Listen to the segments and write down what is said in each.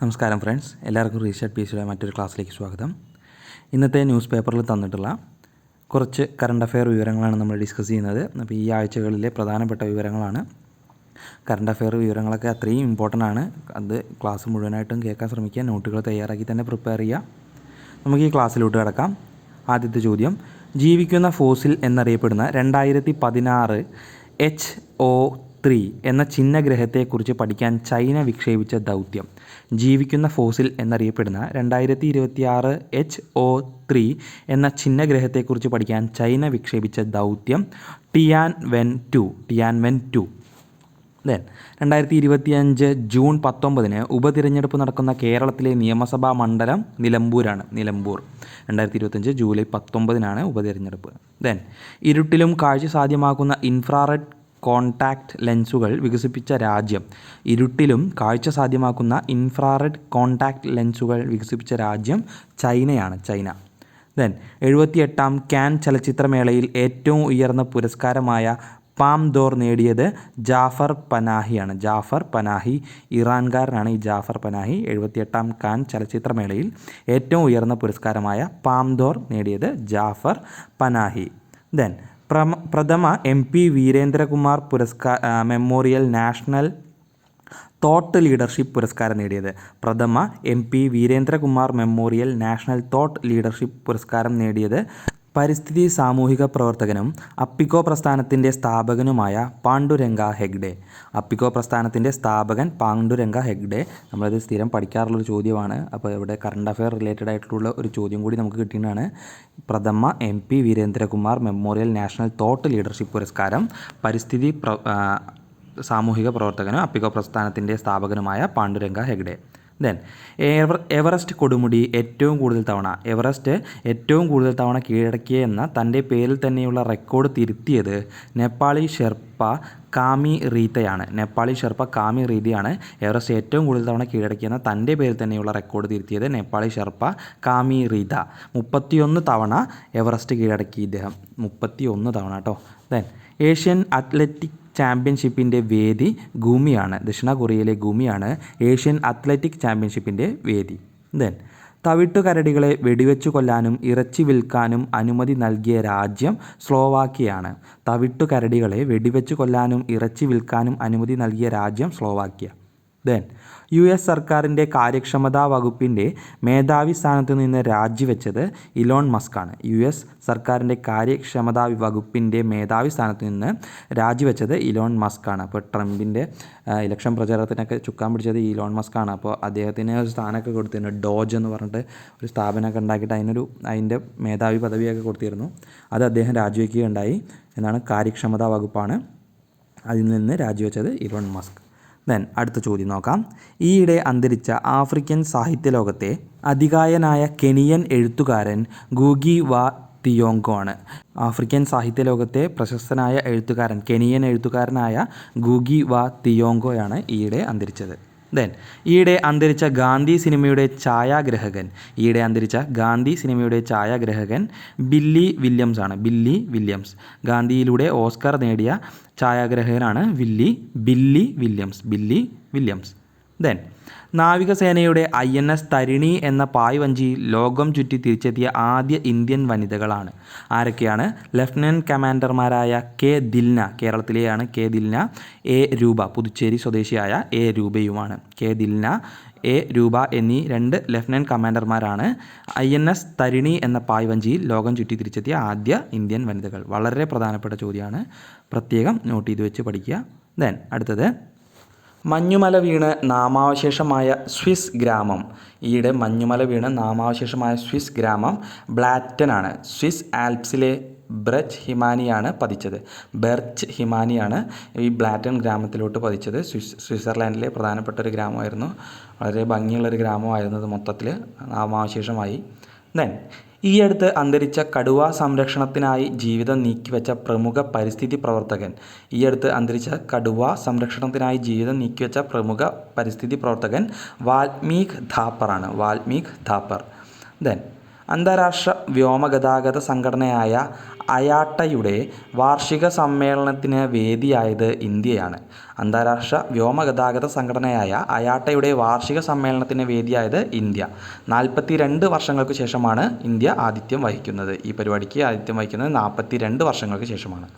നമസ്കാരം ഫ്രണ്ട്സ്, എല്ലാവർക്കും റീസെർച്ച് പീസിലെ മറ്റൊരു ക്ലാസ്സിലേക്ക് സ്വാഗതം. ഇന്നത്തെ ന്യൂസ് പേപ്പറിൽ തന്നിട്ടുള്ള കുറച്ച് കറണ്ട് അഫെയർ വിവരങ്ങളാണ് നമ്മൾ ഡിസ്കസ് ചെയ്യുന്നത്. അപ്പോൾ ഈ ആഴ്ചകളിലെ പ്രധാനപ്പെട്ട വിവരങ്ങളാണ്. കറണ്ട് അഫെയർ വിവരങ്ങളൊക്കെ അത്രയും ഇമ്പോർട്ടൻ്റ് ആണ്. അത് ക്ലാസ് മുഴുവനായിട്ടും കേൾക്കാൻ ശ്രമിക്കുക, നോട്ടുകൾ തയ്യാറാക്കി തന്നെ പ്രിപ്പയർ ചെയ്യുക. നമുക്ക് ഈ ക്ലാസ്സിലോട്ട് കിടക്കാം. ആദ്യത്തെ ചോദ്യം, ജീവിക്കുന്ന ഫോസിൽ എന്നറിയപ്പെടുന്ന 2016 HO3 എന്ന ചിഹ്നഗ്രഹത്തെക്കുറിച്ച് പഠിക്കാൻ ചൈന വിക്ഷേപിച്ച ദൗത്യം. ജീവിക്കുന്ന ഫോസിൽ എന്നറിയപ്പെടുന്ന 2026 HO3 എന്ന ചിഹ്നഗ്രഹത്തെക്കുറിച്ച് പഠിക്കാൻ ചൈന വിക്ഷേപിച്ച ദൗത്യം ടിയാൻവെൻ 2. ദെൻ 2025 ജൂൺ 19 ഉപതിരഞ്ഞെടുപ്പ് നടക്കുന്ന കേരളത്തിലെ നിയമസഭാ മണ്ഡലം നിലമ്പൂരാണ്. 2025 ജൂലൈ 19 ഉപതിരഞ്ഞെടുപ്പ്. ദെൻ ഇരുട്ടിലും കാഴ്ച സാധ്യമാക്കുന്ന ഇൻഫ്രാറെഡ് കോൺടാക്റ്റ് ലെൻസുകൾ വികസിപ്പിച്ച രാജ്യം. ഇരുട്ടിലും കാഴ്ച സാധ്യമാക്കുന്ന ഇൻഫ്രാറെഡ് കോൺടാക്റ്റ് ലെൻസുകൾ വികസിപ്പിച്ച രാജ്യം ചൈനയാണ്. ചൈന. ദെൻ 78ാം കാൻ ചലച്ചിത്രമേളയിൽ ഏറ്റവും ഉയർന്ന പുരസ്കാരമായ പാം ദോർ നേടിയത് ജാഫർ പനാഹിയാണ്. ജാഫർ പനാഹി ഇറാൻകാരനാണ്. ഈ ജാഫർ പനാഹി 78ാം കാൻ ചലച്ചിത്രമേളയിൽ ഏറ്റവും ഉയർന്ന പുരസ്കാരമായ പാം ദോർ നേടിയത് ജാഫർ പനാഹി. ദെൻ പ്രഥമ MP Veerendrakumar memorial national thought leadership പുരസ്കാരം നേടിയത്. പ്രഥമ MP Veerendrakumar memorial national thought leadership പുരസ്കാരം നേടിയത് പരിസ്ഥിതി സാമൂഹിക പ്രവർത്തകനും അപ്പിക്കോ പ്രസ്ഥാനത്തിൻ്റെ സ്ഥാപകനുമായ പാണ്ഡുരംഗ ഹെഗ്ഡെ. അപ്പിക്കോ പ്രസ്ഥാനത്തിൻ്റെ സ്ഥാപകൻ പാണ്ഡുരംഗ ഹെഗ്ഡെ. നമ്മളത് സ്ഥിരം പഠിക്കാറുള്ളൊരു ചോദ്യമാണ്. അപ്പോൾ ഇവിടെ കറണ്ട് അഫെയർ റിലേറ്റഡ് ആയിട്ടുള്ള ഒരു ചോദ്യം കൂടി നമുക്ക് കിട്ടിയതാണ്. പ്രഥമ MP Veerendrakumar memorial national thought leadership പുരസ്കാരം പരിസ്ഥിതി സാമൂഹിക പ്രവർത്തകനും അപ്പിക്കോ പ്രസ്ഥാനത്തിൻ്റെ സ്ഥാപകനുമായ പാണ്ഡുരംഗ ഹെഗ്ഡെ. ദെൻ എവറസ്റ്റ് കൊടുമുടി ഏറ്റവും കൂടുതൽ തവണ കീഴടക്കിയ എന്ന തൻ്റെ പേരിൽ തന്നെയുള്ള റെക്കോർഡ് തിരുത്തിയത് നേപ്പാളി ഷെർപ്പ കാമി റീത്തയാണ്. എവറസ്റ്റ് ഏറ്റവും കൂടുതൽ തവണ കീഴടക്കിയെന്ന തൻ്റെ പേരിൽ തന്നെയുള്ള റെക്കോർഡ് തിരുത്തിയത് നേപ്പാളി ഷെർപ്പ കാമി റീത്ത. 31 തവണ എവറസ്റ്റ് കീഴടക്കി ഇദ്ദേഹം. 31 തവണ കേട്ടോ. ദെൻ ഏഷ്യൻ അത്ലറ്റിക് ചാമ്പ്യൻഷിപ്പിൻ്റെ വേദി ഗുമിയാണ്. ദക്ഷിണ കൊറിയയിലെ ഗുമിയാണ് ഏഷ്യൻ അത്ലറ്റിക് ചാമ്പ്യൻഷിപ്പിൻ്റെ വേദി. ദെൻ തവിട്ടുകരടികളെ വെടിവെച്ചു കൊല്ലാനും ഇറച്ചി വിൽക്കാനും അനുമതി നൽകിയ രാജ്യം സ്ലോവാക്യയാണ്. തവിട്ടുകരടികളെ വെടിവെച്ചു കൊല്ലാനും ഇറച്ചി വിൽക്കാനും അനുമതി നൽകിയ രാജ്യം സ്ലോവാക്യ. ദെൻ US സർക്കാരിൻ്റെ കാര്യക്ഷമതാ വകുപ്പിൻ്റെ മേധാവി സ്ഥാനത്ത് നിന്ന് രാജിവെച്ചത് ഇലോൺ മസ്കാണ്. US സർക്കാരിൻ്റെ കാര്യക്ഷമതാ വകുപ്പിൻ്റെ മേധാവി സ്ഥാനത്ത് നിന്ന് രാജിവെച്ചത് ഇലോൺ മസ്കാണ്. അപ്പോൾ ട്രംപിൻ്റെ ഇലക്ഷൻ പ്രചാരണത്തിനൊക്കെ ചുക്കാൻ പിടിച്ചത് ഇലോൺ മസ്കാണ്. അപ്പോൾ അദ്ദേഹത്തിന് ഒരു സ്ഥാനമൊക്കെ കൊടുത്തിരുന്നു. ഡോജ് എന്ന് പറഞ്ഞിട്ട് ഒരു സ്ഥാപനമൊക്കെ ഉണ്ടാക്കിയിട്ട് അതിൻ്റെ മേധാവി പദവിയൊക്കെ കൊടുത്തിരുന്നു. അത് അദ്ദേഹം രാജിവെക്കുകയുണ്ടായി എന്നാണ്. കാര്യക്ഷമതാ വകുപ്പാണ്. അതിൽ നിന്ന് രാജിവെച്ചത് ഇലോൺ മസ്ക്. ദെൻ അടുത്ത ചോദ്യം നോക്കാം. ഈയിടെ അന്തരിച്ച ആഫ്രിക്കൻ സാഹിത്യലോകത്തെ അതികായനായ കെനിയൻ എഴുത്തുകാരൻ ഗൂഗി വാ തിയോങ്കോ ആണ്. ആഫ്രിക്കൻ സാഹിത്യലോകത്തെ പ്രശസ്തനായ എഴുത്തുകാരൻ, കെനിയൻ എഴുത്തുകാരനായ ഗൂഗി വാ തിയോങ്കോയാണ് ഈയിടെ അന്തരിച്ചത്. ദെൻ ഈയിടെ അന്തരിച്ച ഗാന്ധി സിനിമയുടെ ഛായാഗ്രഹകൻ ബില്ലി വില്യംസ് ആണ്. ബില്ലി ഗാന്ധിയിലൂടെ ഓസ്കർ നേടിയ ഛായാഗ്രഹകനാണ് ബില്ലി വില്യംസ്. ദെൻ നാവികസേനയുടെ INS തരിണി എന്ന പായ്വഞ്ചി ലോകം ചുറ്റി തിരിച്ചെത്തിയ ആദ്യ ഇന്ത്യൻ വനിതകളാണ്. ആരൊക്കെയാണ്? ലഫ്റ്റനൻറ്റ് കമാൻഡർമാരായ K ദിൽന, കേരളത്തിലെയാണ് K ദിൽന, A രൂപ, പുതുച്ചേരി സ്വദേശിയായ A രൂപയുമാണ്. K ദിൽന, A രൂപ എന്നീ 2 ലഫ്റ്റനൻറ്റ് കമാൻഡർമാരാണ് INS തരിണി എന്ന പായ്വഞ്ചിയിൽ ലോകം ചുറ്റി തിരിച്ചെത്തിയ ആദ്യ ഇന്ത്യൻ വനിതകൾ. വളരെ പ്രധാനപ്പെട്ട ചോദ്യമാണ്, പ്രത്യേകം നോട്ട് ചെയ്ത് വെച്ച് പഠിക്കുക. ദെൻ അടുത്തത്, മഞ്ഞുമല വീണ് നാമാവശേഷമായ സ്വിസ് ഗ്രാമം. ഈയിടെ മഞ്ഞുമല വീണ് നാമാവശേഷമായ സ്വിസ് ഗ്രാമം ബ്ലാറ്റൻ ആണ്. സ്വിസ് ആൽപ്സിലെ ബെർച്ച് ഹിമാനിയാണ് ഈ ബ്ലാറ്റൻ ഗ്രാമത്തിലോട്ട് പതിച്ചത്. സ്വിറ്റ്സർലാൻഡിലെ പ്രധാനപ്പെട്ട ഒരു ഗ്രാമമായിരുന്നു. വളരെ ഭംഗിയുള്ളൊരു ഗ്രാമമായിരുന്നു അത്. മൊത്തത്തിൽ നാമാവശേഷമായി. ദെൻ ഈ അടുത്ത് അന്തരിച്ച കടുവാ സംരക്ഷണത്തിനായി ജീവിതം നീക്കിവെച്ച പ്രമുഖ പരിസ്ഥിതി പ്രവർത്തകൻ വാൽമീക് ഥാപ്പർ. ദെൻ അന്താരാഷ്ട്ര വ്യോമഗതാഗത സംഘടനയായ അയാട്ടയുടെ വാർഷിക സമ്മേളനത്തിന് വേദിയായത് ഇന്ത്യയാണ്. അന്താരാഷ്ട്ര വ്യോമഗതാഗത സംഘടനയായ അയാട്ടയുടെ വാർഷിക സമ്മേളനത്തിന് വേദിയായത് ഇന്ത്യ. 42 വർഷങ്ങൾക്ക് ശേഷമാണ് ഇന്ത്യ ആതിഥ്യം വഹിക്കുന്നത്. ഈ പരിപാടിക്ക് ആതിഥ്യം വഹിക്കുന്നത് 42 വർഷങ്ങൾക്ക് ശേഷമാണ്.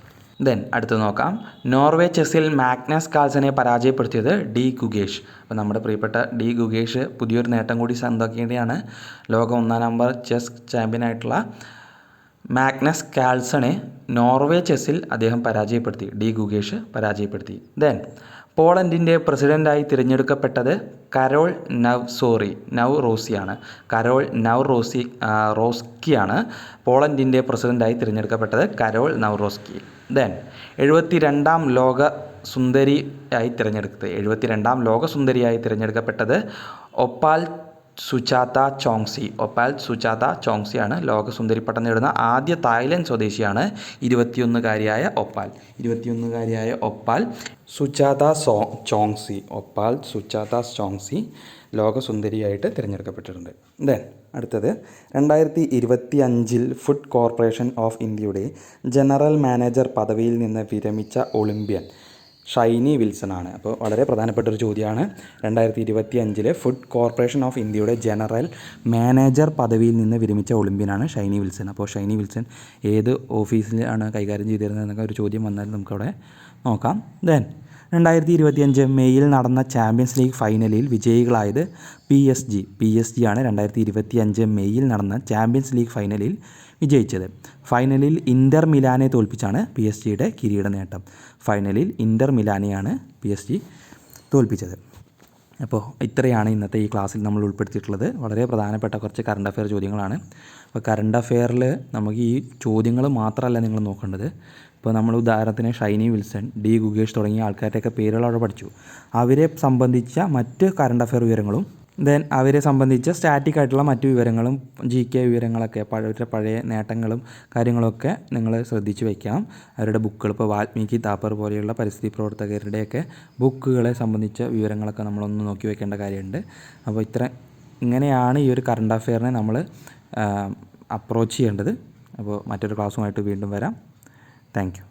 അടുത്ത് നോക്കാം. നോർവേ ചെസ്സിൽ മാഗ്നസ് കാൾസനെ പരാജയപ്പെടുത്തിയത് ഡി ഗുഗേഷ്. അപ്പോൾ നമ്മുടെ പ്രിയപ്പെട്ട ഡി ഗുഗേഷ് പുതിയൊരു നേട്ടം കൂടി സ്വന്തമാക്കേണ്ടിയാണ്. ലോക 1-ാം നമ്പർ ചെസ് ചാമ്പ്യനായിട്ടുള്ള മാഗ്നസ് കാൾസനെ നോർവേ ചെസ്സിൽ അദ്ദേഹം പരാജയപ്പെടുത്തി. ഡി ഗുഗേഷ് പരാജയപ്പെടുത്തി. പോളണ്ടിൻ്റെ പ്രസിഡൻ്റായി തിരഞ്ഞെടുക്കപ്പെട്ടത് കരോൾ നവ്റോസിയാണ്. കരോൾ റോസ്കിയാണ് പോളണ്ടിൻ്റെ പ്രസിഡൻ്റായി തിരഞ്ഞെടുക്കപ്പെട്ടത്. കരോൾ നവ്റോസ്കി. 72ാം ലോക സുന്ദരിയായി തിരഞ്ഞെടുക്കപ്പെട്ടത് ഒപ്പാൽ സുചാത ചോങ്സിയാണ്. ലോക സുന്ദരിപ്പട്ടം നേടുന്ന ആദ്യ തായ്ലൻഡ് സ്വദേശിയാണ് 21-കാരിയായ ഒപ്പാൽ സുചാത ചോങ്സി ലോക സുന്ദരിയായിട്ട് തിരഞ്ഞെടുക്കപ്പെട്ടിട്ടുണ്ട്. അടുത്തത് 2025 ഫുഡ് കോർപ്പറേഷൻ ഓഫ് ഇന്ത്യയുടെ ജനറൽ മാനേജർ പദവിയിൽ നിന്ന് വിരമിച്ച ഒളിമ്പ്യൻ ഷൈനി വിൽസൺ ആണ്. അപ്പോൾ വളരെ പ്രധാനപ്പെട്ടൊരു ചോദ്യമാണ്. 2025 ഫുഡ് കോർപ്പറേഷൻ ഓഫ് ഇന്ത്യയുടെ ജനറൽ മാനേജർ പദവിയിൽ നിന്ന് വിരമിച്ച ഒളിമ്പ്യനാണ് ഷൈനി വിൽസൺ. അപ്പോൾ ഷൈനി വിൽസൺ ഏത് ഓഫീസിലാണ് കൈകാര്യം ചെയ്തിരുന്നത് എന്നൊക്കെ ഒരു ചോദ്യം വന്നാൽ നമുക്കവിടെ നോക്കാം. 2025 മെയ്യിൽ നടന്ന ചാമ്പ്യൻസ് ലീഗ് ഫൈനലിൽ വിജയികളായത് പി എസ് ജി ആണ്. 2025 മെയ്യിൽ നടന്ന ചാമ്പ്യൻസ് ലീഗ് ഫൈനലിൽ വിജയിച്ചത്. ഫൈനലിൽ ഇൻ്റർ മിലാനെ തോൽപ്പിച്ചാണ് പി എസ് ജിയുടെ കിരീട നേട്ടം. ഫൈനലിൽ ഇൻ്റർ മിലാനെയാണ് പി എസ് ജി തോൽപ്പിച്ചത്. അപ്പോൾ ഇത്രയാണ് ഇന്നത്തെ ഈ ക്ലാസ്സിൽ നമ്മൾ ഉൾപ്പെടുത്തിയിട്ടുള്ളത്. വളരെ പ്രധാനപ്പെട്ട കുറച്ച് കറണ്ട് അഫെയർ ചോദ്യങ്ങളാണ്. അപ്പോൾ കറണ്ട് അഫെയറിൽ നമുക്ക് ഈ ചോദ്യങ്ങൾ മാത്രമല്ല നിങ്ങൾ നോക്കേണ്ടത്. ഇപ്പോൾ നമ്മൾ ഉദാഹരണത്തിന് ഷൈനി വിൽസൺ, ഡി ഗുഗേഷ് തുടങ്ങിയ ആൾക്കാരുടെയൊക്കെ പേരുകൾ അവിടെ പഠിച്ചു. അവരെ സംബന്ധിച്ച മറ്റ് കറണ്ട് അഫെയർ വിവരങ്ങളും അവരെ സംബന്ധിച്ച സ്റ്റാറ്റിക് ആയിട്ടുള്ള മറ്റു വിവരങ്ങളും GK വിവരങ്ങളൊക്കെ അവരുടെ പഴയ നേട്ടങ്ങളും കാര്യങ്ങളൊക്കെ നിങ്ങൾ ശ്രദ്ധിച്ച് വയ്ക്കണം. അവരുടെ ബുക്കുകൾ ഇപ്പോൾ വാൽമീകി താപ്പർ പോലെയുള്ള പരിസ്ഥിതി പ്രവർത്തകരുടെയൊക്കെ ബുക്കുകളെ സംബന്ധിച്ച വിവരങ്ങളൊക്കെ നമ്മളൊന്ന് നോക്കി വയ്ക്കേണ്ട കാര്യമുണ്ട്. അപ്പോൾ ഇങ്ങനെയാണ് ഈ ഒരു കറണ്ട് അഫെയറിനെ നമ്മൾ അപ്രോച്ച് ചെയ്യേണ്ടത്. അപ്പോൾ മറ്റൊരു ക്ലാസ്സുമായിട്ട് വീണ്ടും വരാം. Thank you.